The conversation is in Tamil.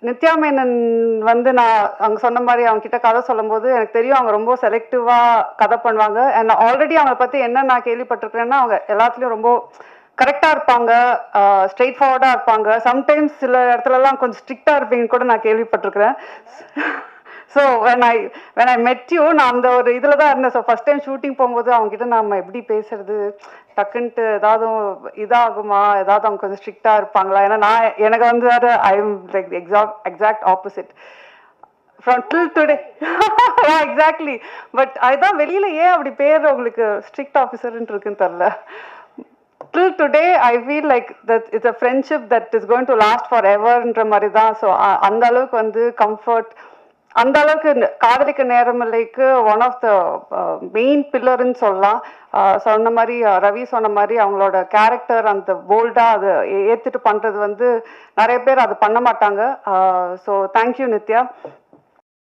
நித்யா மேனன் வந்து நான் அவங்க சொன்ன மாதிரி அவங்க கிட்ட கதை சொல்லும்போது எனக்கு தெரியும் அவங்க ரொம்ப செலக்டிவாக கதை பண்ணுவாங்க. அண்ட் ஆல்ரெடி அவங்கள பற்றி என்ன நான் கேள்விப்பட்டிருக்கிறேன்னா அவங்க எல்லாத்துலேயும் ரொம்ப கரெக்டாக இருப்பாங்க, ஸ்ட்ரெயிட் ஃபார்வர்டாக இருப்பாங்க. சம்டைம்ஸ் சில இடத்துலலாம் கொஞ்சம் ஸ்ட்ரிக்டாக இருப்பீங்கன்னு கூட நான் கேள்விப்பட்டிருக்கிறேன். So when I met you நான் அந்த ஒரு இதில் தான் இருந்தேன். ஸோ ஃபஸ்ட் டைம் ஷூட்டிங் போகும்போது அவங்ககிட்ட நம்ம எப்படி பேசுறது, டக்குன்ட்டு ஏதாவது இதாகுமா, ஏதாவது அவங்க கொஞ்சம் ஸ்ட்ரிக்டாக இருப்பாங்களா? ஏன்னா எனக்கு வந்து வேறு I am like exact opposite from till today. Exactly. But அதுதான் வெளியில் ஏன் அப்படி பேர் உங்களுக்கு ஸ்ட்ரிக்ட் ஆஃபீஸர்ன்ட்டு இருக்குன்னு தெரில. Till today I feel like that it's a friendship that is going to last foreverன்ற மாதிரி தான். ஸோ அந்த அளவுக்கு வந்து கம்ஃபர்ட், அந்த அளவுக்கு காதலிக்க நேரமில்லைக்கு ஒன் ஆஃப் த மெயின் பில்லர்ன்னு சொல்லலாம். சொன்ன மாதிரி ரவி சொன்ன மாதிரி அவங்களோட கேரக்டர் அந்த போல்டாக அதை ஏற்றுட்டு பண்ணுறது வந்து நிறைய பேர் அது பண்ண மாட்டாங்க. So thank you Nithya.